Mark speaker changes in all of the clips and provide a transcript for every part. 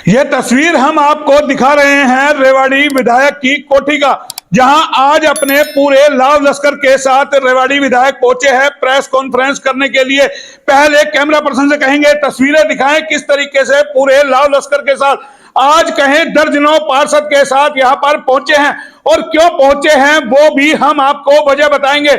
Speaker 1: ये तस्वीर हम आपको दिखा रहे हैं रेवाड़ी विधायक की कोठी का, जहां आज अपने पूरे लाव लश्कर के साथ रेवाड़ी विधायक पहुंचे हैं प्रेस कॉन्फ्रेंस करने के लिए। पहले कैमरा पर्सन से कहेंगे तस्वीरें दिखाएं किस तरीके से पूरे लाव लश्कर के साथ आज कहें दर्जनों पार्षद के साथ यहां पर पहुंचे हैं और क्यों पहुंचे हैं वो भी हम आपको वजह बताएंगे।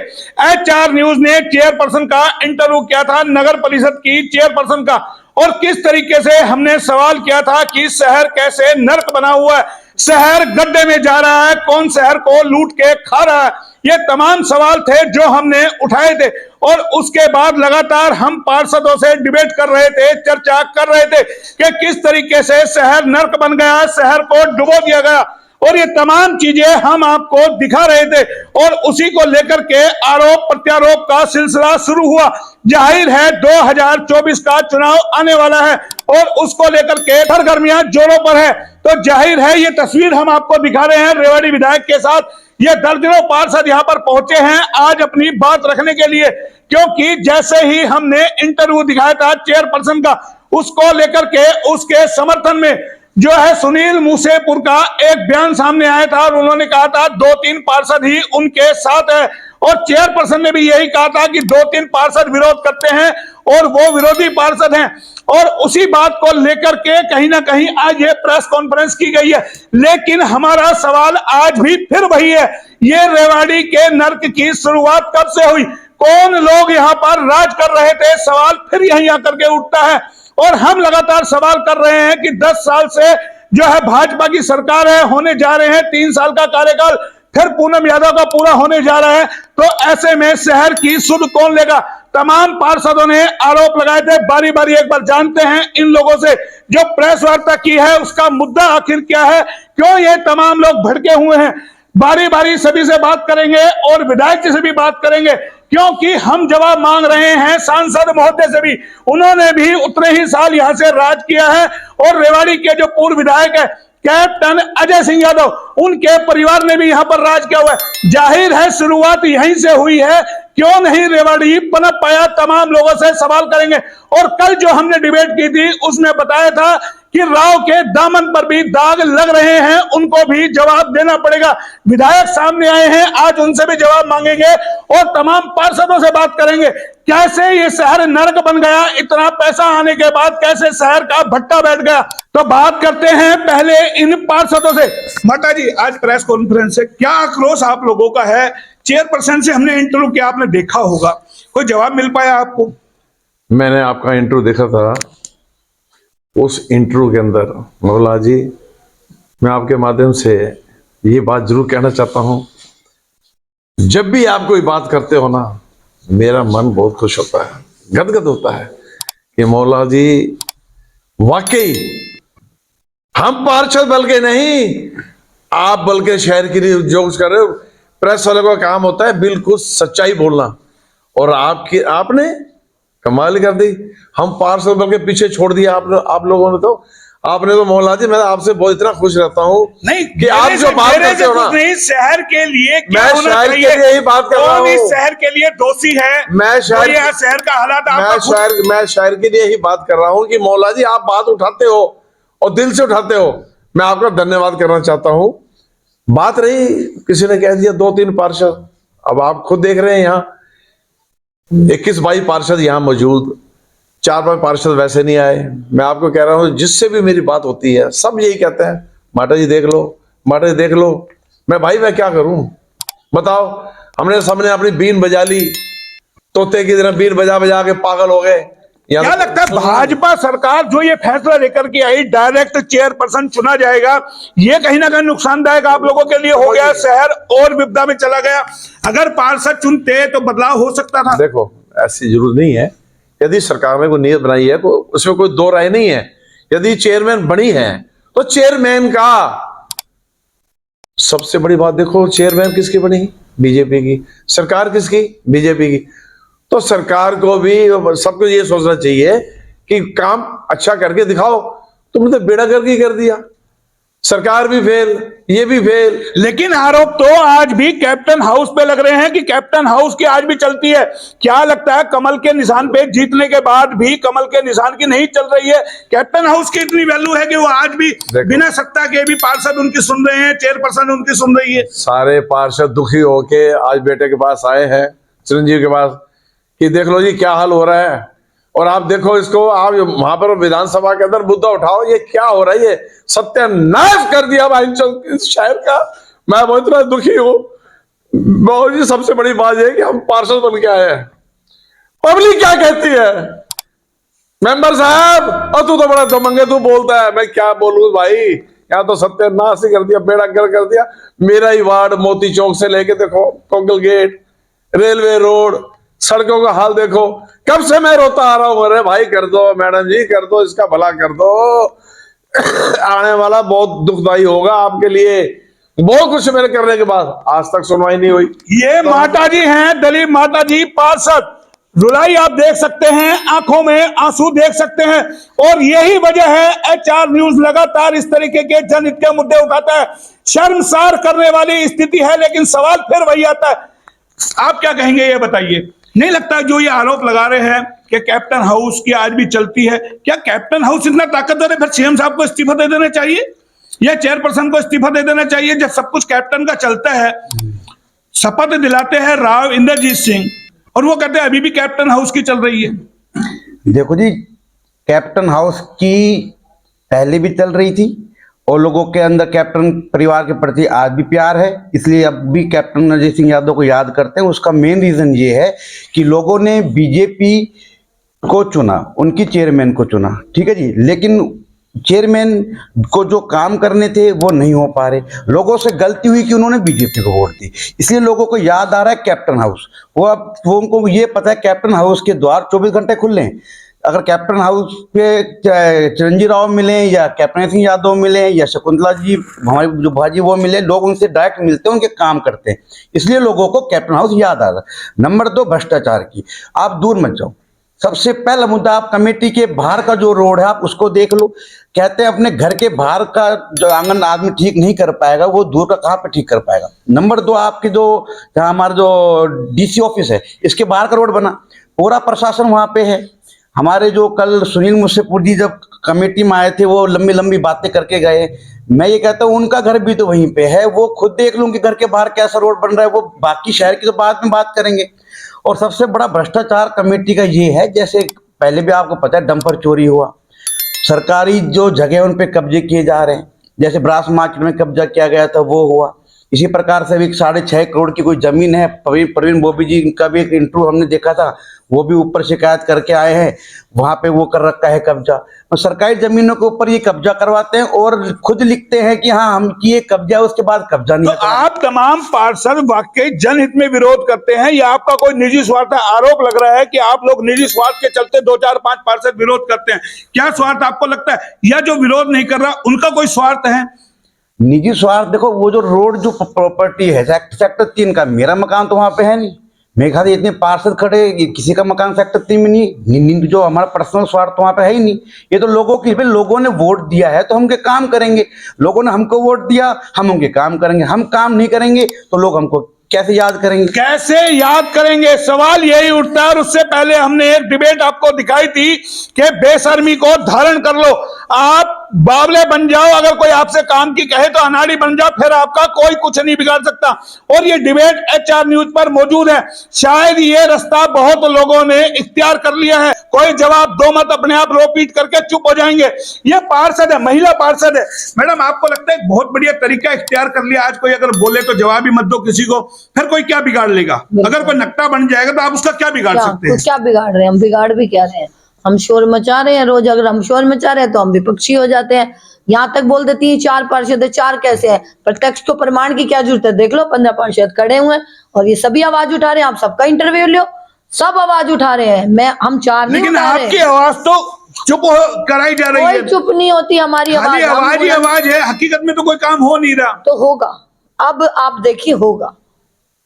Speaker 1: HR न्यूज ने चेयरपर्सन का इंटरव्यू किया था, नगर परिषद की चेयरपर्सन का, और किस तरीके से हमने सवाल किया था कि शहर कैसे नर्क बना हुआ है, शहर गड्ढे में जा रहा है, कौन शहर को लूट के खा रहा है। ये तमाम सवाल थे जो हमने उठाए थे और उसके बाद लगातार हम पार्षदों से डिबेट कर रहे थे, चर्चा कर रहे थे कि किस तरीके से शहर नर्क बन गया, शहर को डुबो दिया गया, और ये तमाम चीजें हम आपको दिखा रहे थे। और उसी को लेकर के आरोप प्रत्यारोप का सिलसिला शुरू हुआ। जाहिर है 2024 का चुनाव आने वाला है और उसको लेकर के सरगर्मियां जोरों पर है, तो जाहिर है ये तस्वीर हम आपको दिखा रहे हैं रेवाड़ी विधायक के साथ। ये दर्जनों पार्षद यहां पर पहुंचे हैं आज अपनी बात रखने के लिए, क्योंकि जैसे ही हमने इंटरव्यू दिखाया था चेयरपर्सन का, उसको लेकर के उसके समर्थन में जो है सुनील मूसेपुर का एक बयान सामने आया था और उन्होंने कहा था 2-3 पार्षद ही उनके साथ है, और चेयरपर्सन ने भी यही कहा था कि 2-3 पार्षद विरोध करते हैं और वो विरोधी पार्षद हैं। और उसी बात को लेकर के कहीं ना कहीं आज ये प्रेस कॉन्फ्रेंस की गई है। लेकिन हमारा सवाल आज भी फिर वही है, ये रेवाड़ी के नर्क की शुरुआत कब से हुई, कौन लोग यहाँ पर राज कर रहे थे, सवाल फिर यहीं आकर के उठता है। और हम लगातार सवाल कर रहे हैं कि 10 साल से जो है भाजपा की सरकार है, होने जा रहे हैं 3 साल का कार्यकाल, फिर पूनम यादव का पूरा होने जा रहा है, तो ऐसे में शहर की सुध कौन लेगा। तमाम पार्षदों ने आरोप लगाए थे, बारी बारी एक बार जानते हैं इन लोगों से जो प्रेस वार्ता की है उसका मुद्दा आखिर क्या है, क्यों ये तमाम लोग भड़के हुए हैं। बारी बारी सभी से बात करेंगे और विधायक जी से भी बात करेंगे, क्योंकि हम जवाब मांग रहे हैं सांसद महोदय से भी। उन्होंने भी उतने ही साल यहां से राज किया है और रेवाड़ी के जो पूर्व विधायक है कैप्टन अजय सिंह यादव, उनके परिवार ने भी यहां पर राज किया हुआ है। जाहिर है शुरुआत यहीं से हुई है, क्यों नहीं रेवाड़ी पनप पाया, तमाम लोगों से सवाल करेंगे। और कल जो हमने डिबेट की थी उसमें बताया था कि राव के दामन पर भी दाग लग रहे हैं, उनको भी जवाब देना पड़ेगा। विधायक सामने आए हैं, आज उनसे भी जवाब मांगेंगे और तमाम पार्षदों से बात करेंगे कैसे ये शहर नर्क बन गया, इतना पैसा आने के बाद कैसे शहर का भट्टा बैठ गया। तो बात करते हैं पहले इन पार्षदों से। माता जी, आज प्रेस कॉन्फ्रेंस से क्या आक्रोश आप लोगों का है? चेयरपर्सन से हमने इंटरव्यू किया, आपने देखा होगा, कोई जवाब मिल पाया आपको?
Speaker 2: मैंने आपका इंटरव्यू देखा था। उस इंटरव्यू के अंदर मौला जी, मैं आपके माध्यम से ये बात जरूर कहना चाहता हूं, जब भी आप कोई बात करते हो ना, मेरा मन बहुत खुश होता है, गदगद होता है कि मौला जी वाकई हम पार्षद बल के नहीं, आप बल के शहर के लिए जो कुछ कर रहे हो, प्रेस वाले का काम होता है बिल्कुल सच्चाई बोलना, और आपने कमाल कर दी। हम पार्षद बल के पीछे छोड़ दिया आप लोगों ने। तो आपने तो मौला जी, मैं आपसे बहुत इतना खुश रहता हूँ
Speaker 1: नहीं
Speaker 2: कि आप जो बात करते हो ना,
Speaker 1: नहीं शहर के लिए क्या
Speaker 2: मैं
Speaker 1: होना
Speaker 2: शहर
Speaker 1: चाहिए,
Speaker 2: के लिए यही बात कर रहा हूँ।
Speaker 1: शहर के लिए दोषी है,
Speaker 2: मैं
Speaker 1: शहर का हालात
Speaker 2: मैं शहर के लिए ही बात कर रहा हूँ कि मौला जी आप बात उठाते हो और दिल से उठाते हो, मैं आपका धन्यवाद करना चाहता हूँ। बात रही, किसी ने कह दिया 2-3 पार्षद, अब आप खुद देख रहे हैं यहाँ 21-22 पार्षद यहाँ मौजूद, 4-5 पार्षद वैसे नहीं आए। मैं आपको कह रहा हूँ जिससे भी मेरी बात होती है सब यही कहते हैं, माता जी देख लो, माता जी देख लो। मैं भाई क्या करूं बताओ, हमने सबने अपनी बीन बजा ली, तोते की तरह बीन बजा बजा के पागल हो गए।
Speaker 1: क्या लगता है भाजपा सरकार जो ये फैसला लेकर के आई डायरेक्ट चेयरपर्सन चुना जाएगा, ये कहीं ना कहीं नुकसानदायक आप लोगों के लिए हो गया, शहर और विपदा में चला गया? अगर पार्षद चुनते तो बदलाव हो सकता था।
Speaker 2: देखो ऐसी जरूरत नहीं है, यदि सरकार ने कोई नीयत बनाई है तो उसमें कोई दो राय नहीं है। यदि चेयरमैन बनी है तो चेयरमैन का सबसे बड़ी बात देखो, चेयरमैन किसकी बनी? बीजेपी की। सरकार किसकी? बीजेपी की। तो सरकार को भी सबको ये सोचना चाहिए कि काम अच्छा करके दिखाओ। तुमने तो बेड़ा करके कर दिया, सरकार भी फेल, ये भी फेल।
Speaker 1: लेकिन आरोप तो आज भी कैप्टन हाउस पे लग रहे हैं कि कैप्टन हाउस की आज भी चलती है। क्या लगता है कमल के निशान पे जीतने के बाद भी कमल के निशान की नहीं चल रही है? कैप्टन हाउस की इतनी वैल्यू है कि वो आज भी बिना सत्ता के भी पार्षद उनकी सुन रहे हैं, चेयरपर्सन उनकी सुन रही है।
Speaker 2: सारे पार्षद दुखी होके आज बेटे के पास आए हैं, चिरंजीव के पास, कि देख लो जी क्या हाल हो रहा है। और आप देखो इसको, आप वहां पर विधानसभा के अंदर मुद्दा उठाओ, ये क्या हो रहा है, ये सत्यानाश कर दिया भाई इस शहर का। मैं बहुत इतना दुखी हूं। बहुत जी सबसे बड़ी बात है कि हम पार्षद बन के आए हैं, पब्लिक क्या कहती है, मेंबर साहब और तू तो बड़ा दमंगे तू बोलता है। मैं क्या बोलूं भाई, यहाँ तो सत्यानाश ही कर दिया, बेड़ा गर्क कर दिया। मेरा ही वार्ड मोती चौक से लेके देखो कोंगल गेट, रेलवे रोड, सड़कों का हाल देखो। कब से मैं रोता आ रहा हूं, अरे भाई कर दो मैडम जी, कर दो, इसका भला कर दो। आने वाला बहुत दुखदाई होगा आपके लिए। बहुत कुछ मेरे करने के बाद आज तक सुनवाई नहीं हुई।
Speaker 1: ये माता जी हैं, दलीप माता जी पार्षद, रुलाई आप देख सकते हैं, आंखों में आंसू देख सकते हैं। और यही वजह है HR न्यूज लगातार इस तरीके के जनहित के मुद्दे उठाता है। शर्मसार करने वाली स्थिति है, लेकिन सवाल फिर वही आता है। आप क्या कहेंगे ये बताइए? नहीं लगता जो ये आरोप लगा रहे हैं कि कैप्टन हाउस की आज भी चलती है, क्या कैप्टन हाउस इतना ताकतवर है? फिर CM साहब को इस्तीफा दे देना चाहिए या चेयरपर्सन को इस्तीफा दे देना चाहिए जब सब कुछ कैप्टन का चलता है। शपथ दिलाते हैं राव इंद्रजीत सिंह और वो कहते हैं अभी भी कैप्टन हाउस की चल रही है।
Speaker 3: देखो जी, कैप्टन हाउस की पहले भी चल रही थी और लोगों के अंदर कैप्टन परिवार के प्रति आज भी प्यार है, इसलिए अब भी कैप्टन अजय सिंह यादव को याद करते हैं। उसका मेन रीजन ये है कि लोगों ने बीजेपी को चुना, उनकी चेयरमैन को चुना, ठीक है जी, लेकिन चेयरमैन को जो काम करने थे वो नहीं हो पा रहे। लोगों से गलती हुई कि उन्होंने बीजेपी को वोट दी, इसलिए लोगों को याद आ रहा है कैप्टन हाउस। वो उनको ये पता है कैप्टन हाउस के द्वार 24 घंटे खुले हैं। अगर कैप्टन हाउस पे चिरंजीव राव मिले या कैप्टन सिंह यादव मिले या शकुंतला जी हमारे जो भाजी वो मिले, लोग उनसे डायरेक्ट मिलते हैं, उनके काम करते हैं, इसलिए लोगों को कैप्टन हाउस याद आ रहा है। नंबर 2, भ्रष्टाचार की आप दूर मत जाओ। सबसे पहला मुद्दा, आप कमेटी के बाहर का जो रोड है आप उसको देख लो। कहते हैं अपने घर के बाहर का जो आंगन आदमी ठीक नहीं कर पाएगा, वो दूर का कहाँ पे ठीक कर पाएगा। नंबर 2, आपके जो जहाँ हमारा जो DC ऑफिस है, इसके बाहर का रोड बना, पूरा प्रशासन वहाँ पे है। हमारे जो कल सुनील मुसेपुर जी जब कमेटी में आए थे, वो लंबी लंबी बातें करके गए। मैं ये कहता हूँ उनका घर भी तो वहीं पे है, वो खुद देख लूँ कि घर के बाहर कैसा रोड बन रहा है। वो बाकी शहर की तो बाद में बात करेंगे। और सबसे बड़ा भ्रष्टाचार कमेटी का ये है, जैसे पहले भी आपको पता है डंपर चोरी हुआ, सरकारी जो जगह उन पे कब्जे किए जा रहे हैं, जैसे ब्रास मार्केट में कब्जा किया गया था वो हुआ। इसी प्रकार से भी 6.5 करोड़ की कोई जमीन है, प्रवीण बोबी जी का भी एक इंटरव्यू हमने देखा था, वो भी ऊपर शिकायत करके आए हैं, वहां पे वो कर रखा है कब्जा। और सरकारी जमीनों के ऊपर ये कब्जा करवाते हैं और खुद लिखते हैं कि हाँ हम ये कब्जा है, उसके बाद कब्जा नहीं।
Speaker 1: तो आप तमाम पार्षद वाकई जनहित में विरोध करते हैं या आपका कोई निजी स्वार्थ है? आरोप लग रहा है कि आप लोग निजी स्वार्थ के चलते 2, 4, 5 पार्षद विरोध करते हैं। क्या स्वार्थ आपको लगता है, या जो विरोध नहीं कर रहा उनका कोई स्वार्थ है?
Speaker 3: निजी स्वार्थ देखो, वो जो रोड जो प्रॉपर्टी है सेक्टर 3 का, मेरा मकान तो वहां पे है नहीं। मेरे ख्याल इतने पार्षद खड़े, किसी का मकान सेक्टर 3 में नहीं, जो हमारा पर्सनल स्वार्थ तो वहां पे है ही नहीं। ये तो लोगों की, लोगों ने वोट दिया है तो हम उनके काम करेंगे। लोगों ने हमको वोट दिया, हम उनके काम करेंगे। हम काम नहीं करेंगे तो लोग हमको कैसे याद करेंगे?
Speaker 1: कैसे याद करेंगे, सवाल यही उठता है। और उससे पहले हमने एक डिबेट आपको दिखाई थी कि बेशर्मी को धारण कर लो, आप बावले बन जाओ, अगर कोई आपसे काम की कहे तो अनाड़ी बन जाओ, फिर आपका कोई कुछ नहीं बिगाड़ सकता। और ये डिबेट HR न्यूज पर मौजूद है। शायद ये रास्ता बहुत लोगों ने इख्तियार कर लिया है, कोई जवाब दो मत, अपने आप रो पीट करके चुप हो जाएंगे। ये पार्षद है, महिला पार्षद है। मैडम आपको लगता है बहुत बढ़िया तरीका इख्तियार कर लिया, आज कोई अगर बोले तो जवाब ही मत दो किसी को, फिर कोई क्या बिगाड़ लेगा? अगर कोई नक्टा बन जाएगा तो आप उसका क्या बिगाड़ सकते हैं?
Speaker 4: क्या बिगाड़ रहे हैं? हम बिगाड़ भी क्या रहे हैं? हम शोर मचा रहे हैं रोज। अगर हम शोर मचा रहे हैं तो हम विपक्षी हो जाते हैं। यहाँ तक बोल देती है 4 पार्षद है, 4 कैसे हैं? प्रत्यक्ष को प्रमाण की क्या जरूरत है? देख लो 15 पार्षद खड़े हुए हैं और ये सभी आवाज उठा रहे हैं। आप सबका इंटरव्यू लो, सब आवाज उठा रहे हैं। हम 4 नहीं
Speaker 1: लेकिन
Speaker 4: उठा रहे।
Speaker 1: आपकी आवाज तो चुप कराई जा रही है।
Speaker 4: कोई चुप नहीं होती हमारी आवाज,
Speaker 1: आवाज ही आवाज है, हकीकत में तो कोई काम हो नहीं रहा।
Speaker 4: तो होगा, अब आप देखिए होगा,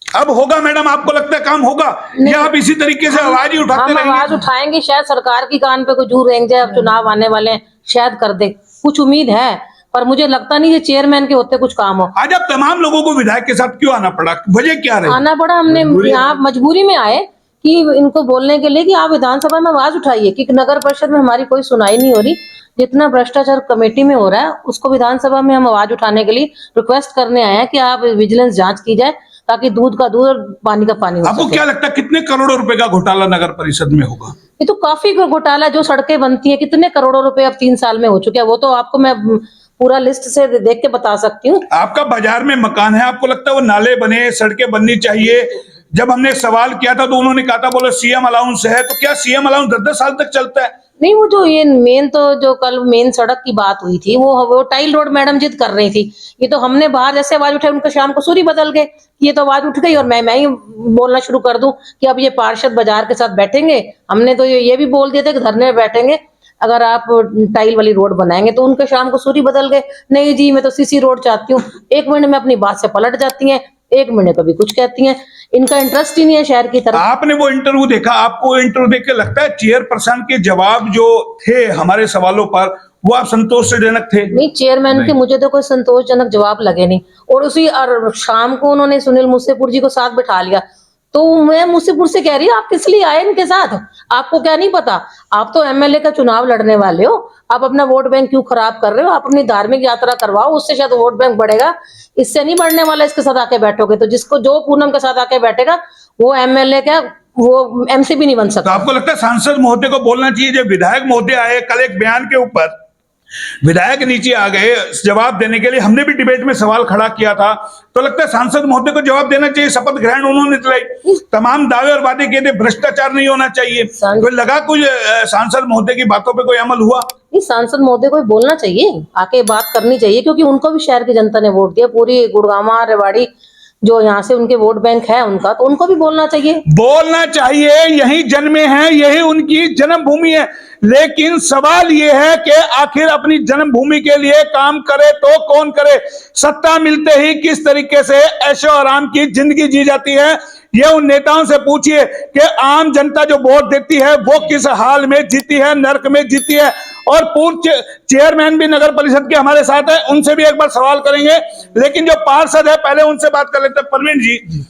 Speaker 1: अब होगा। मैडम आपको लगता है काम होगा या आप इसी तरीके से आवाज ही उठाते
Speaker 5: हम
Speaker 1: रहेंगे?
Speaker 5: आवाज उठाएंगे, शायद सरकार की कान पे कुछ जरूर रहेंगे। अब चुनाव आने वाले हैं, शायद कर दे, कुछ उम्मीद है। पर मुझे लगता नहीं ये चेयरमैन के होते कुछ काम हो।
Speaker 1: आज अब तमाम लोगों को विधायक के साथ क्यों आना पड़ा, वजह क्या रही?
Speaker 5: आना पड़ा, हमने यहाँ मजबूरी में आए कि इनको बोलने के लिए कि आप विधानसभा में आवाज उठाइए कि नगर परिषद में हमारी कोई सुनाई नहीं हो रही, जितना भ्रष्टाचार कमेटी में हो रहा है उसको विधानसभा में हम आवाज उठाने के लिए रिक्वेस्ट करने आए हैं कि आप विजिलेंस जांच की जाए ताकि दूध का दूध और पानी का पानी हो
Speaker 1: आपको
Speaker 5: सके।
Speaker 1: क्या लगता है कितने करोड़ों रुपए का घोटाला नगर परिषद में होगा?
Speaker 5: ये तो काफी घोटाला, जो सड़कें बनती है कितने करोड़ों रुपए अब 3 साल में हो चुके हैं, वो तो आपको मैं पूरा लिस्ट से देख के बता सकती हूँ।
Speaker 1: आपका बाजार में मकान है, आपको लगता है वो नाले बने, सड़कें बननी चाहिए? जब हमने सवाल किया था तो उन्होंने कहा था बोले सीएम अलाउंस है, तो क्या सीएम अलाउंस 10-10 साल तक चलता है?
Speaker 5: नहीं, वो जो ये मेन तो जो कल मेन सड़क की बात हुई थी वो टाइल रोड मैडम जिद कर रही थी। ये तो हमने बाहर जैसे आवाज उठाई उनका शाम को सूरी बदल गए, ये तो आवाज उठ गई और मैं ही बोलना शुरू कर दूं कि अब ये पार्षद बाजार के साथ बैठेंगे। हमने तो ये भी बोल दिया था कि धरने में बैठेंगे अगर आप टाइल वाली रोड बनाएंगे, तो उनके शाम को सूरी बदल गए, नहीं जी मैं तो सीसी रोड चाहती हूँ। 1 मिनट में अपनी बात से पलट जाती हैं, 1 मिनट कभी कुछ कहती हैं, इनका इंटरेस्ट ही नहीं है शहर की तरफ।
Speaker 1: आपने वो इंटरव्यू देखा, आपको इंटरव्यू देख के लगता है चेयरपर्सन के जवाब जो थे हमारे सवालों पर वो आप संतोषजनक थे?
Speaker 5: नहीं, चेयरमैन के मुझे तो कोई संतोषजनक जवाब लगे नहीं। और उसी और शाम को उन्होंने सुनील मुसेपुर जी को साथ बिठा लिया, तो मैं मुसेपुर से कह रही हूँ आप किस लिए आए इनके साथ? आपको क्या नहीं पता? आप तो एमएलए का चुनाव लड़ने वाले हो, आप अपना वोट बैंक क्यों खराब कर रहे हो? आप अपनी धार्मिक यात्रा करवाओ, उससे शायद वोट बैंक बढ़ेगा, इससे नहीं बढ़ने वाला। इसके साथ आके बैठोगे तो जिसको जो पूनम के साथ आके बैठेगा वो एमएलए क्या वो एमसी भी नहीं बन
Speaker 1: तो
Speaker 5: सकता।
Speaker 1: आपको लगता है सांसद महोदय को बोलना चाहिए? जब विधायक महोदय आए कल एक बयान के ऊपर, विधायक नीचे आ गए जवाब देने के लिए, हमने भी डिबेट में सवाल खड़ा किया था, तो लगता है सांसद महोदय को जवाब देना चाहिए। शपथ ग्रहण उन्होंने दिलाई, तमाम दावे और वादे किए थे, भ्रष्टाचार नहीं होना चाहिए, कोई लगा कुछ सांसद महोदय की बातों पे कोई अमल हुआ?
Speaker 5: नहीं, सांसद महोदय को बोलना चाहिए, आके बात करनी चाहिए, क्योंकि उनको भी शहर की जनता ने वोट दिया, पूरी गुड़गामा रेवाड़ी जो यहाँ से उनके वोट बैंक है उनका, तो उनको भी बोलना चाहिए।
Speaker 1: बोलना चाहिए, यही जन्मे हैं, यही उनकी जन्मभूमि है। लेकिन सवाल यह है कि आखिर अपनी जन्मभूमि के लिए काम करे तो कौन करे? सत्ता मिलते ही किस तरीके से ऐशो आराम की जिंदगी जी जाती है, ये उन नेताओं से पूछिए कि आम जनता जो वोट देती है वो किस हाल में जीती है, नर्क में जीती है। और पूर्व चेयरमैन भी नगर परिषद के हमारे साथ है, उनसे भी एक बार सवाल करेंगे, लेकिन जो पार्षद है पहले उनसे बात कर लेते हैं। परवीन जी,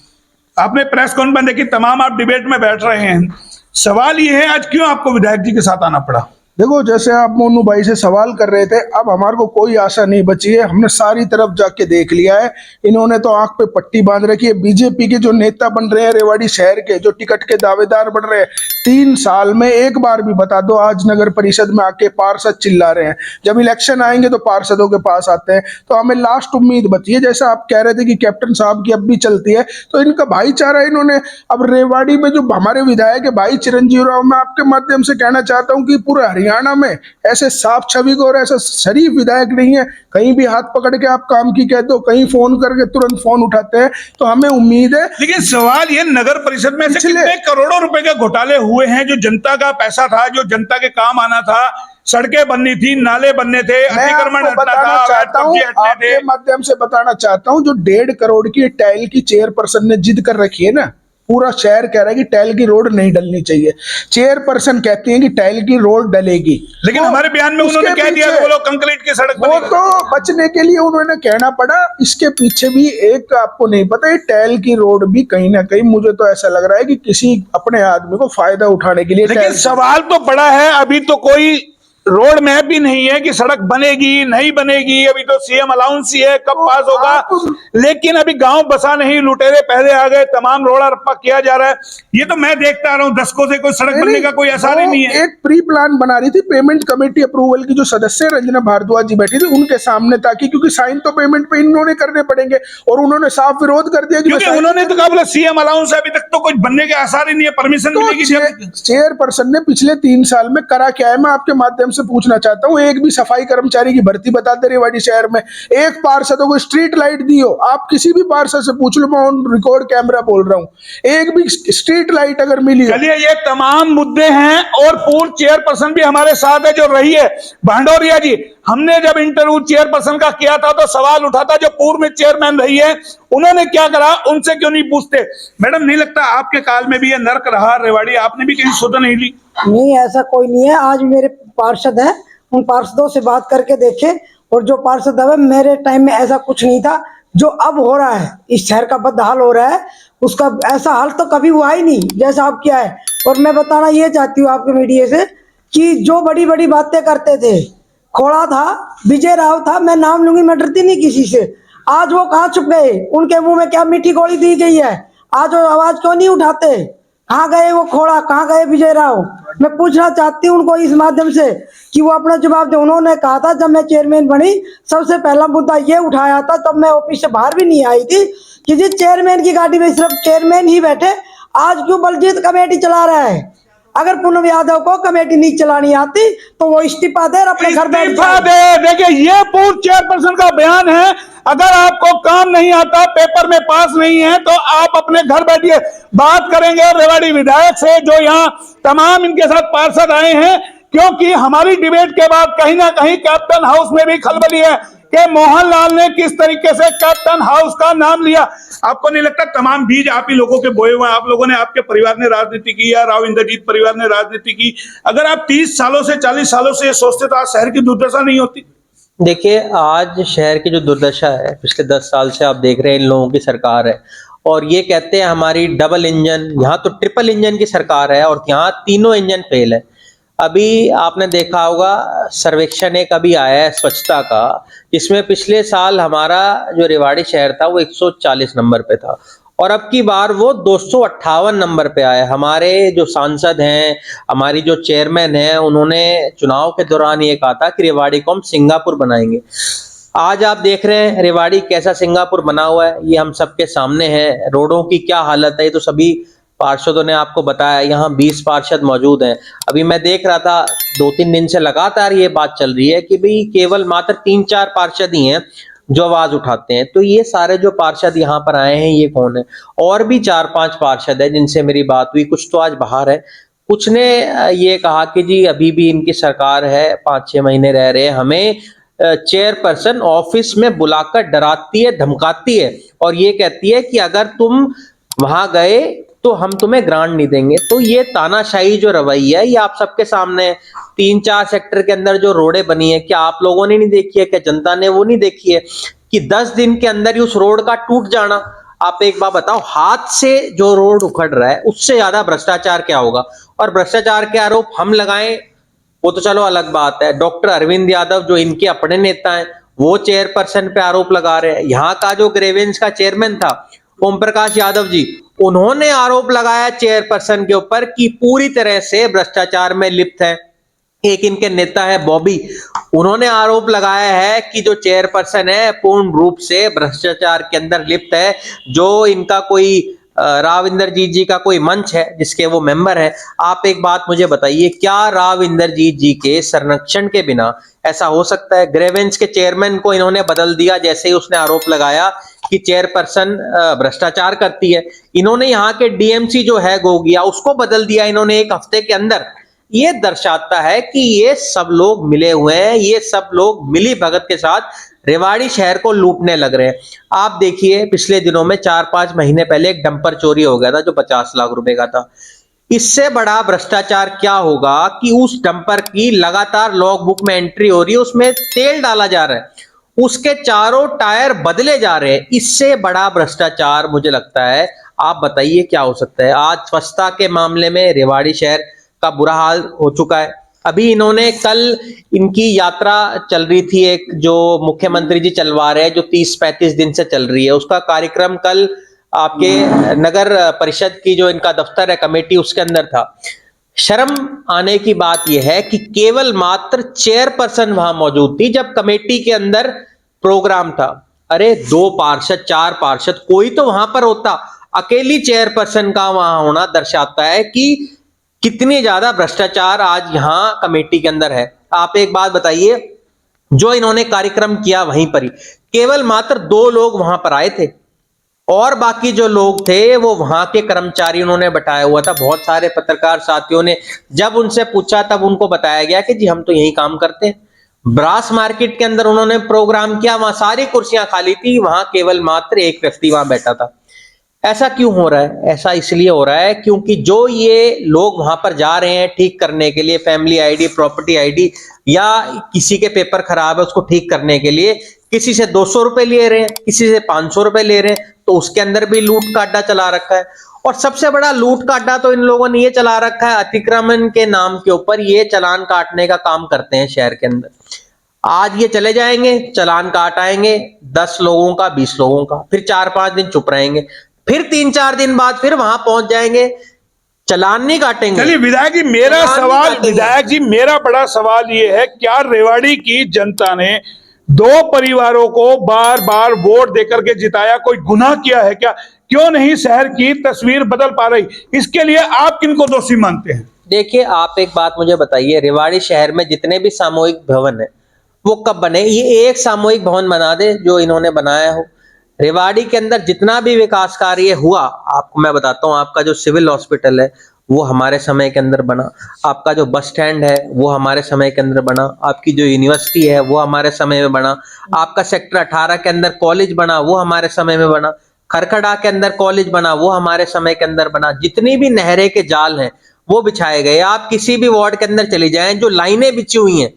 Speaker 1: आपने प्रेस कॉन्फ्रेंस देखी, तमाम आप डिबेट में बैठ रहे हैं, सवाल ये है आज क्यों आपको विधायक जी के साथ आना पड़ा?
Speaker 6: देखो, जैसे आप मोनू भाई से सवाल कर रहे थे, अब हमारे को कोई आशा नहीं बची है, हमने सारी तरफ जाके देख लिया है। इन्होंने तो आंख पे पट्टी बांध रखी है। बीजेपी के जो नेता बन रहे हैं रेवाड़ी शहर के, जो टिकट के दावेदार बन रहे हैं, 3 साल में एक बार भी बता दो आज नगर परिषद में आके पार्षद चिल्ला रहे हैं। जब इलेक्शन आएंगे तो पार्षदों के पास आते हैं। तो हमें लास्ट उम्मीद बची है, जैसा आप कह रहे थे कि कैप्टन साहब की अब भी चलती है, तो इनका भाईचारा इन्होंने अब रेवाड़ी में जो हमारे विधायक है भाई चिरंजीव राव, मैं आपके माध्यम से कहना चाहता हूँ कि पूरा हरियाणा में ऐसे साफ छवि को और ऐसा शरीफ विधायक नहीं है। कहीं भी हाथ पकड़ के आप काम की कहते हो, कहीं फोन करके तुरंत फोन उठाते हैं, तो हमें उम्मीद है।
Speaker 1: लेकिन सवाल ये, नगर परिषद में से कितने करोड़ों रुपए के घोटाले हुए हैं जो जनता का पैसा था, जो जनता के काम आना था, सड़कें बननी थी, नाले बनने थे, अतिक्रमण हटना था,
Speaker 6: आपके माध्यम से बताना चाहता हूँ, जो 1.5 करोड़ की टाइल की चेयरपर्सन ने जिद कर रखी है ना, पूरा शहर कह रहा है कि टाइल की रोड नहीं डलनी चाहिए, चेयरपर्सन कहती है कि टाइल की रोड डलेगी,
Speaker 1: लेकिन हमारे बयान में उन्होंने कह दिया बोलो कंक्रीट की सड़क
Speaker 6: वो तो बचने के लिए उन्होंने कहना पड़ा। इसके पीछे भी एक आपको नहीं पता, ये टाइल की रोड भी कहीं ना कहीं मुझे तो ऐसा लग रहा है कि किसी अपने आदमी को फायदा उठाने के लिए।
Speaker 1: लेकिन सवाल तो बड़ा है, अभी तो कोई रोड मैप भी नहीं है कि सड़क बनेगी नहीं बनेगी, अभी तो सीएम अलाउंस ही है, कब पास होगा। लेकिन अभी गांव बसा नहीं, लुटेरे पहले आ गए, तमाम रोड़ा रप्पा किया जा रहा है। ये तो मैं देखता आ रहा हूं, दशकों से कोई सड़क बनने का कोई आसार ही नहीं है।
Speaker 6: एक प्री प्लान बना रही थी पेमेंट कमेटी अप्रूवल की, जो सदस्य रंजना भारद्वाज जी बैठी थी उनके सामने, ताकि क्योंकि साइन तो पेमेंट पे इन्होंने करने पड़ेंगे, और उन्होंने साफ विरोध कर दिया
Speaker 1: क्योंकि उन्होंने तो कहा बोला सीएम अलाउंस है, अभी तक तो कुछ बनने के आसार ही नहीं है, परमिशन मिलेगी।
Speaker 6: चेयरपर्सन ने पिछले 3 साल में करा क्या है, मैं आपके माध्यम से पूछना चाहता हूं। एक भी सफाई कर्मचारी की भर्ती बता दे रेवाड़ी शहर में, एक पार्षदों को स्ट्रीट लाइट दी हो, आप किसी भी पार्षद से पूछ लो, मैं ऑन रिकॉर्ड कैमरा बोल रहा हूं, एक भी स्ट्रीट लाइट अगर मिली।
Speaker 1: चलिए, ये तमाम मुद्दे हैं, और पूर्व चेयरपर्सन भी हमारे साथ है जो रही है भांडोरिया जी। हमने जब इंटरव्यू चेयरपर्सन का किया था तो सवाल उठा था, जो पूर्व में चेयरमैन रही है उन्होंने क्या करा, उनसे क्यों नहीं पूछते? मैडम, नहीं लगता आपके काल में भी ये नर्क रहा रेवाड़ी, आपने भी कहीं सुध नहीं ली?
Speaker 7: नहीं, ऐसा कोई नहीं है। आज मेरे पार्षद हैं, उन पार्षदों से बात करके देखे, और जो पार्षद है मेरे टाइम में ऐसा कुछ नहीं था जो अब हो रहा है, इस शहर का बदहाल हो रहा है, उसका ऐसा हाल तो कभी हुआ ही नहीं जैसा अब किया है। और मैं बताना ये चाहती हूँ आपके मीडिया से कि जो बड़ी बड़ी बातें करते थे, खोड़ा था, विजय राव था, मैं नाम लूंगी, मैं डरती नहीं किसी से, आज वो कहाँ छुप गए? उनके मुंह में क्या मीठी गोली दी गई है? आज वो आवाज क्यों नहीं उठाते? कहाँ गए वो खोड़ा, कहाँ गए विजय राव? मैं पूछना चाहती हूँ उनको इस माध्यम से कि वो अपना जवाब दे। उन्होंने कहा था जब मैं चेयरमैन बनी सबसे पहला मुद्दा ये उठाया था, तब मैं ऑफिस से बाहर भी नहीं आई थी, कि जिस चेयरमैन की गाड़ी में सिर्फ चेयरमैन ही बैठे, आज क्यों बलजीत कमेटी चला रहा है? अगर पूनम यादव को कमेटी नहीं चलानी आती तो वो इस्तीफा दे और अपने घर बैठ
Speaker 1: इस्तीफा
Speaker 7: जाए।
Speaker 1: दे। देखिए ये पूर्व चेयरपर्सन का बयान है, अगर आपको काम नहीं आता, पेपर में पास नहीं है, तो आप अपने घर बैठिए। बात करेंगे रेवाड़ी विधायक से जो यहाँ तमाम इनके साथ पार्षद आए हैं, क्योंकि हमारी डिबेट के बाद कहीं ना कहीं कैप्टन हाउस में भी खलबली है कि मोहनलाल ने किस तरीके से कैप्टन हाउस का नाम लिया। आपको नहीं लगता तमाम बीज आप ही लोगों के बोए हुए हैं? आप लोगों ने, आपके परिवार ने राजनीति की या राव इंद्रजीत परिवार ने राजनीति की, अगर आप 30 सालों से 40 सालों से ये सोचते तो आज शहर की दुर्दशा नहीं होती।
Speaker 8: देखिए, आज शहर की जो दुर्दशा है, पिछले 10 साल से आप देख रहे हैं इन लोगों की सरकार है, और ये कहते हैं हमारी डबल इंजन, यहाँ तो ट्रिपल इंजन की सरकार है और यहाँ तीनों इंजन फेल है। अभी आपने देखा होगा सर्वेक्षण एक अभी आया है स्वच्छता का, जिसमें पिछले साल हमारा जो रेवाड़ी शहर था वो 140 नंबर पे था और अब की बार वो 258 नंबर पे आया। हमारे जो सांसद हैं, हमारी जो चेयरमैन हैं, उन्होंने चुनाव के दौरान ये कहा था कि रेवाड़ी को हम सिंगापुर बनाएंगे। आज आप देख रहे हैं रेवाड़ी कैसा सिंगापुर बना हुआ है, ये हम सबके सामने है। रोडों की क्या हालत है ये तो सभी पार्षदों ने आपको बताया। यहाँ 20 पार्षद मौजूद हैं। अभी मैं देख रहा था 2-3 दिन से लगातार ये बात चल रही है कि भाई केवल मात्र 3-4 पार्षद ही हैं जो आवाज उठाते हैं। तो ये सारे जो पार्षद यहाँ पर आए हैं ये कौन है? और भी 4-5 पार्षद है जिनसे मेरी बात हुई, कुछ तो आज बाहर है। कुछ ने ये कहा कि जी अभी भी इनकी सरकार है, 5-6 महीने रह रहे हैं, हमें चेयरपर्सन ऑफिस में बुलाकर डराती है, धमकाती है और ये कहती है कि अगर तुम वहां गए तो हम तुम्हें ग्रांट नहीं देंगे। तो ये तानाशाही जो रवैया है ये आप सबके सामने है। 3-4 सेक्टर के अंदर जो रोडें बनी है, क्या आप लोगों ने नहीं देखी है? क्या जनता ने वो नहीं देखी है कि 10 दिन के अंदर ही उस रोड का टूट जाना? आप एक बात बताओ, हाथ से जो रोड उखड़ रहा है उससे ज्यादा भ्रष्टाचार क्या होगा? और भ्रष्टाचार के आरोप हम लगाएं वो तो चलो अलग बात है। डॉक्टर अरविंद यादव जो इनके अपने नेता हैं वो चेयरपर्सन पे आरोप लगा रहे हैं। यहाँ का जो ग्रेवेंस का चेयरमैन था ओम प्रकाश यादव जी, उन्होंने आरोप लगाया चेयरपर्सन के ऊपर कि पूरी तरह से भ्रष्टाचार में लिप्त है। एक इनके नेता है बॉबी, उन्होंने आरोप लगाया है कि जो चेयरपर्सन है पूर्ण रूप से भ्रष्टाचार के अंदर लिप्त है। जो इनका कोई राव इंद्रजीत जी का कोई मंच है जिसके वो मेंबर है। आप एक बात मुझे बताइए, क्या राव इंद्रजीत जी के संरक्षण के बिना ऐसा हो सकता है? ग्रेवेंस के चेयरमैन को इन्होंने बदल दिया जैसे ही उसने आरोप लगाया कि चेयरपर्सन भ्रष्टाचार करती है। इन्होंने यहाँ के डीएमसी जो है गोगिया, उसको बदल दिया इन्होंने 1 हफ्ते के अंदर। ये दर्शाता है कि ये सब लोग मिले हुए हैं, ये सब लोग मिली भगत के साथ रेवाड़ी शहर को लूटने लग रहे हैं। आप देखिए पिछले दिनों में 4-5 महीने पहले एक डंपर चोरी हो गया था जो 50 लाख रुपए का था। इससे बड़ा भ्रष्टाचार क्या होगा कि उस डंपर की लगातार लॉग बुक में एंट्री हो रही है, उसमें तेल डाला जा रहा है, उसके चारों टायर बदले जा रहे हैं। इससे बड़ा भ्रष्टाचार मुझे लगता है, आप बताइए क्या हो सकता है? आज स्वच्छता के मामले में रेवाड़ी शहर का बुरा हाल हो चुका है। अभी इन्होंने कल इनकी यात्रा चल रही थी एक, जो मुख्यमंत्री जी चलवा रहे हैं, जो 30-35 दिन से चल रही है, उसका कार्यक्रम कल आपके नगर परिषद की जो इनका दफ्तर है कमेटी उसके अंदर था। शर्म आने की बात यह है कि केवल मात्र चेयरपर्सन वहां मौजूद थी जब कमेटी के अंदर प्रोग्राम था। अरे 2 पार्षद 4 पार्षद कोई तो वहां पर होता। अकेली चेयरपर्सन का वहां होना दर्शाता है कि कितनी ज्यादा भ्रष्टाचार आज यहां कमेटी के अंदर है। आप एक बात बताइए, जो इन्होंने कार्यक्रम किया वहीं पर ही केवल मात्र 2 लोग वहां पर आए थे और बाकी जो लोग थे वो वहां के कर्मचारी उन्होंने बैठाया हुआ था। बहुत सारे पत्रकार साथियों ने जब उनसे पूछा तब उनको बताया गया कि जी हम तो यही काम करते हैं। ब्रास मार्केट के अंदर उन्होंने प्रोग्राम किया, वहां सारी कुर्सियां खाली थी, वहां केवल मात्र एक व्यक्ति वहां बैठा था। ऐसा क्यों हो रहा है? ऐसा इसलिए हो रहा है क्योंकि जो ये लोग वहां पर जा रहे हैं ठीक करने के लिए, फैमिली आईडी, प्रॉपर्टी आईडी, या किसी के पेपर खराब है उसको ठीक करने के लिए, किसी से 200 रुपए ले रहे हैं, किसी से 500 रुपए ले रहे हैं, तो उसके अंदर भी लूट का अड्डा चला रखा है। और सबसे बड़ा लूट का अड्डा तो इन लोगों ने ये चला रखा है, अतिक्रमण के नाम के ऊपर ये चालान काटने का काम करते हैं शहर के अंदर। आज ये चले जाएंगे, चालान काट आएंगे 10 लोगों का, 20 लोगों का, फिर 4-5 दिन चुप रहेंगे, फिर 3-4 दिन बाद फिर वहां पहुंच जाएंगे, चालान नहीं काटेंगे।
Speaker 1: चलिए विधायक जी, मेरा
Speaker 8: चालान नहीं
Speaker 1: सवाल,
Speaker 8: काटेंगे।
Speaker 1: विधायक जी मेरा बड़ा सवाल ये है, क्या रेवाड़ी की जनता ने 2 परिवारों को बार बार वोट देकर के जिताया, कोई गुनाह किया है क्या? क्यों नहीं शहर की तस्वीर बदल पा रही? इसके लिए आप किनको दोषी मानते हैं?
Speaker 8: देखिए, आप एक बात मुझे बताइए, रेवाड़ी शहर में जितने भी सामूहिक भवन है वो कब बने? ये एक सामूहिक भवन बना दे जो इन्होंने बनाया हो। रेवाड़ी के अंदर जितना भी विकास कार्य हुआ, आपको मैं बताता हूँ, आपका जो सिविल हॉस्पिटल है वो हमारे समय के अंदर बना, आपका जो बस स्टैंड है वो हमारे समय के अंदर बना, आपकी जो यूनिवर्सिटी है वो हमारे समय में बना, आपका सेक्टर 18 के अंदर कॉलेज बना वो हमारे समय में बना, खरखड़ा के अंदर कॉलेज बना वो हमारे समय के अंदर बना, जितनी भी नहरें के जाल हैं वो बिछाए गए। आप किसी भी वार्ड के अंदर चली जाएं, जो लाइनें बिछी हुई हैं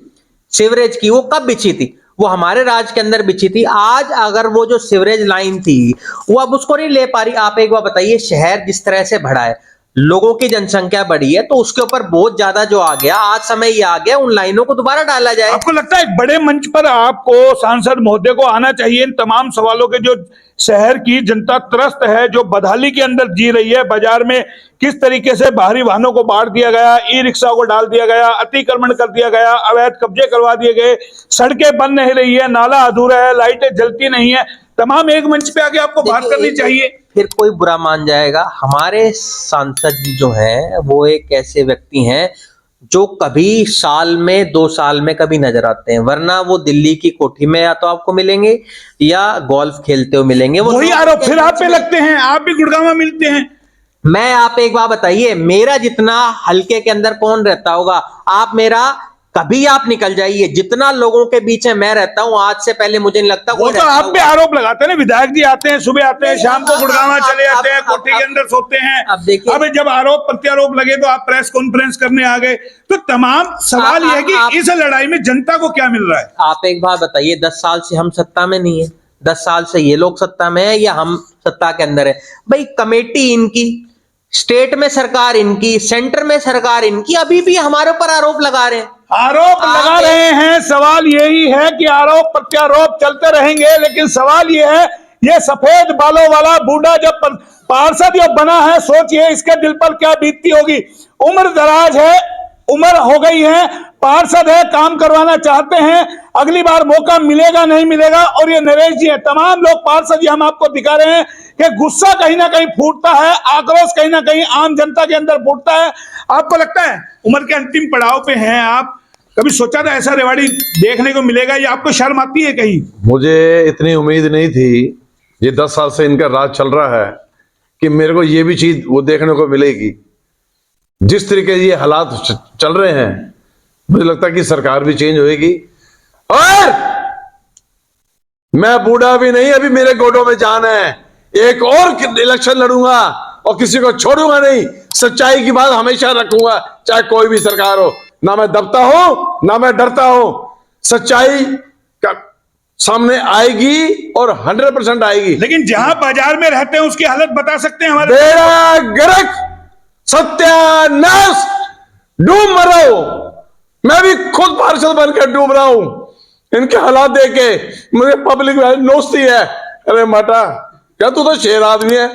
Speaker 8: सीवरेज की, वो कब बिछी थी? वो हमारे राज के अंदर बिछी थी। आज अगर वो जो सीवरेज लाइन थी वो अब उसको नहीं ले पा रही। आप एक बार बताइए, शहर जिस तरह से बढ़ा है, लोगों की जनसंख्या बढ़ी है, तो उसके ऊपर बहुत ज्यादा जो आ गया, आज समय ये आ गया, उन लाइनों को दोबारा डाला जाए।
Speaker 1: आपको लगता है एक बड़े मंच पर आपको, सांसद महोदय को आना चाहिए इन तमाम सवालों के? जो शहर की जनता त्रस्त है, जो बदहाली के अंदर जी रही है, बाजार में किस तरीके से बाहरी वाहनों को बांट दिया गया, ई रिक्शा को डाल दिया गया, अतिक्रमण कर दिया गया, अवैध कब्जे करवा दिए गए, सड़कें बन नहीं रही है, नाला अधूरा है, लाइटें जलती नहीं है, तमाम एक मंच पे आके आपको बात करनी चाहिए।
Speaker 8: फिर कोई बुरा मान जाएगा। हमारे सांसद जी जो हैं वो एक ऐसे व्यक्ति हैं जो कभी साल में 2 साल में कभी नजर आते हैं, वरना वो दिल्ली की कोठी में या तो आपको मिलेंगे या गोल्फ खेलते हुए मिलेंगे। वो
Speaker 1: वही आरोप फिर आप पे लगते हैं, आप भी गुड़गांव मिलते हैं।
Speaker 8: मैं, आप एक बात बताइए, मेरा जितना हल्के के अंदर कौन रहता होगा? आप मेरा कभी आप निकल जाइए, जितना लोगों के बीच में मैं रहता हूं, आज से पहले मुझे नहीं लगता
Speaker 1: वो
Speaker 8: कोई
Speaker 1: तो
Speaker 8: रहता
Speaker 1: आप
Speaker 8: होगा।
Speaker 1: पे आरोप लगाते हैं ना, विधायक जी आते हैं, सुबह आते हैं, शाम को गुड़गांव चले जाते हैं, कोठी के अंदर सोते हैं।
Speaker 8: अब देखिए,
Speaker 1: अब जब आरोप प्रत्यारोप लगे तो आप प्रेस कॉन्फ्रेंस करने आ गए। तो तमाम सवाल यह है कि इस लड़ाई में जनता को क्या मिल रहा है?
Speaker 8: आप एक बात बताइए, 10 साल से हम सत्ता में नहीं है, 10 साल से ये लोग सत्ता में है या हम सत्ता के अंदर है? भाई कमेटी इनकी, स्टेट में सरकार इनकी, सेंटर में सरकार इनकी, अभी भी हमारे ऊपर आरोप लगा रहे हैं।
Speaker 1: आरोप लगा रहे हैं, सवाल यही है कि आरोप प्रत्यारोप चलते रहेंगे, लेकिन सवाल यह है, ये सफेद बालों वाला बूढ़ा जब पार्षद जब बना है, सोचिए इसके दिल पर क्या बीतती होगी। उम्र दराज है, उम्र हो गई है, पार्षद है, काम करवाना चाहते हैं, अगली बार मौका मिलेगा नहीं मिलेगा। और ये नरेश जी है, तमाम लोग पार्षद जी हम आपको दिखा रहे हैं कि गुस्सा कहीं ना कहीं फूटता है, आक्रोश कहीं ना कहीं आम जनता के अंदर फूटता है। आपको लगता है उम्र के अंतिम पड़ाव पे हैं आप, कभी सोचा था ऐसा रेवाड़ी देखने को मिलेगा, या आपको शर्म आती है कहीं?
Speaker 2: मुझे इतनी उम्मीद नहीं थी, ये 10 साल से इनका राज चल रहा है, कि मेरे को ये भी चीज वो देखने को मिलेगी। जिस तरीके ये हालात चल रहे हैं, मुझे लगता है कि सरकार भी चेंज होएगी। और मैं बूढ़ा भी नहीं, अभी मेरे गोडों में जान है, एक और इलेक्शन लड़ूंगा और किसी को छोड़ूंगा नहीं। सच्चाई की बात हमेशा रखूंगा, चाहे कोई भी सरकार हो। ना मैं दबता हूं, ना मैं डरता हूं। सच्चाई का सामने आएगी और 100% आएगी।
Speaker 1: लेकिन जहां बाजार में रहते हैं उसकी हालत बता सकते हैं हमारे?
Speaker 2: बेड़ा गर्क, सत्यानाश, डूब मरा हूं। मैं भी खुद पार्षद बनकर डूब रहा हूं। इनके हालात देख के मुझे पब्लिक नोचती है, अरे माता क्या तू तो शेर आदमी है।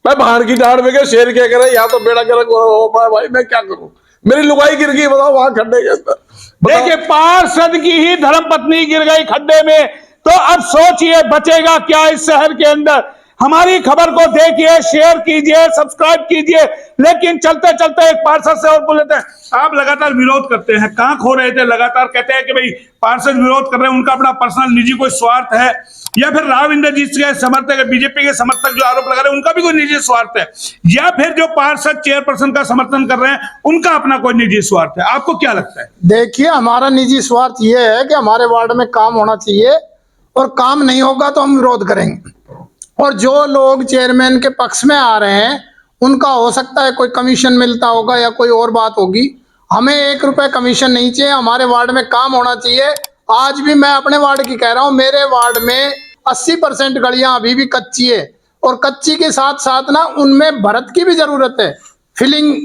Speaker 2: मैं भाड़ की डांड में शेर क्या करे, या तो बेड़ा गर्क हो भाई, मैं क्या करूं? मेरी लुगाई गिर गई, बताओ वहां खड्डे के अंदर।
Speaker 1: देखिए, पार्षद की ही धर्मपत्नी गिर गई खड्डे में, तो अब सोचिए बचेगा क्या इस शहर के अंदर। हमारी खबर को देखिए, शेयर कीजिए, सब्सक्राइब कीजिए। लेकिन चलते चलते एक पार्षद से और बोल लेते हैं, आप लगातार विरोध करते हैं, कहां खो रहे थे? लगातार कहते हैं कि भाई पार्षद विरोध कर रहे हैं, उनका अपना पर्सनल निजी कोई स्वार्थ है, या फिर राव इंद्रजीत के समर्थक, बीजेपी के समर्थक जो आरोप लगा रहे हैं उनका भी कोई निजी स्वार्थ है, या फिर जो पार्षद चेयरपर्सन का समर्थन कर रहे हैं उनका अपना कोई निजी स्वार्थ है? आपको क्या लगता है?
Speaker 6: देखिए, हमारा निजी स्वार्थ ये है कि हमारे वार्ड में काम होना चाहिए, और काम नहीं होगा तो हम विरोध करेंगे।
Speaker 9: और जो लोग चेयरमैन के पक्ष में आ रहे हैं उनका हो सकता है कोई कमीशन मिलता होगा या कोई और बात होगी। हमें 1 रुपए कमीशन नहीं चाहिए, हमारे वार्ड में काम होना चाहिए। आज भी मैं अपने वार्ड की कह रहा हूँ, मेरे वार्ड में 80% गलियां अभी भी कच्ची है, और कच्ची के साथ साथ ना उनमें भरत की भी जरूरत है, फिलिंग,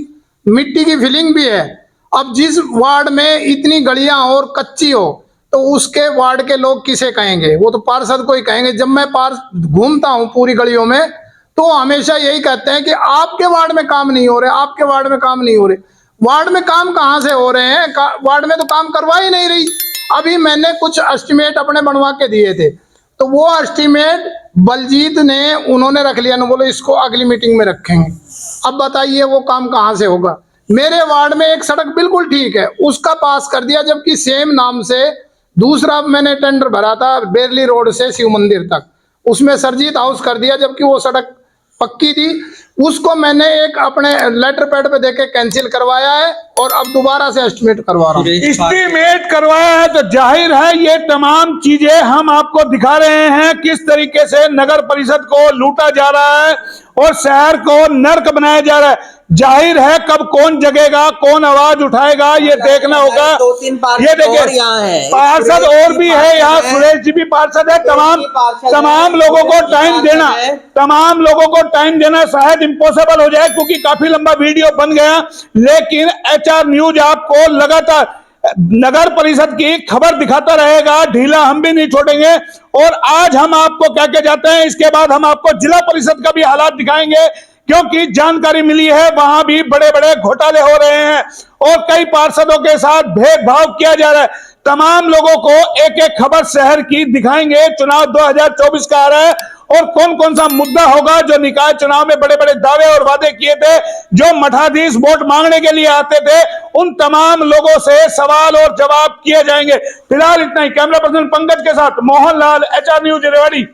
Speaker 9: मिट्टी की फिलिंग भी है। अब जिस वार्ड में इतनी गलियां और कच्ची हो तो उसके वार्ड के लोग किसे कहेंगे? वो तो पार्षद को ही कहेंगे। जब मैं घूमता हूँ पूरी गलियों में तो हमेशा यही कहते हैं कि आपके वार्ड में काम नहीं हो रहे, आपके वार्ड में काम नहीं हो रहे। वार्ड में काम कहाँ से हो रहे हैं? वार्ड में तो काम करवा ही नहीं रही। अभी मैंने कुछ एस्टिमेट अपने बनवा के दिए थे, तो वो एस्टिमेट बलजीत ने उन्होंने रख लिया, ना बोले इसको अगली मीटिंग में रखेंगे। अब बताइए वो काम कहाँ से होगा? मेरे वार्ड में एक सड़क बिल्कुल ठीक है, उसका पास कर दिया, जबकि सेम नाम से दूसरा मैंने टेंडर भरा था बेरली रोड से शिव मंदिर तक, उसमें सरजीत हाउस कर दिया, जबकि वो सड़क पक्की थी। उसको मैंने एक अपने लेटर पैड पे देके कैंसिल करवाया है और अब दोबारा से एस्टिमेट करवा रहा हूँ।
Speaker 1: एस्टीमेट करवाया है तो जाहिर है ये तमाम चीजें हम आपको दिखा रहे हैं किस तरीके से नगर परिषद को लूटा जा रहा है और शहर को नर्क बनाया जा रहा है। जाहिर है कब कौन जगेगा, कौन आवाज उठाएगा, ये देखना होगा। ये देखिए पार्षद और भी है यहाँ, सुरेश जी भी पार्षद है। तमाम लोगों को टाइम देना, तमाम लोगों को टाइम देना शायद इम्पॉसिबल हो जाए क्योंकि काफी लंबा वीडियो बन गया, लेकिन HR न्यूज आपको लगातार नगर परिषद की खबर दिखाता रहेगा, ढीला हम भी नहीं छोड़ेंगे। और आज हम आपको क्या क्या जाते हैं, इसके बाद हम आपको जिला परिषद का भी हालात दिखाएंगे क्योंकि जानकारी मिली है वहां भी बड़े बड़े घोटाले हो रहे हैं और कई पार्षदों के साथ भेदभाव किया जा रहा है। तमाम लोगों को एक एक खबर शहर की दिखाएंगे। चुनाव 2024 का आ रहा है और कौन कौन सा मुद्दा होगा जो निकाय चुनाव में बड़े बड़े दावे और वादे किए थे, जो मठाधीश वोट मांगने के लिए आते थे, उन तमाम लोगों से सवाल और जवाब किए जाएंगे। फिलहाल इतना ही। कैमरा पर्सन पंकज के साथ मोहन लाल, HR न्यूज रेवाड़ी।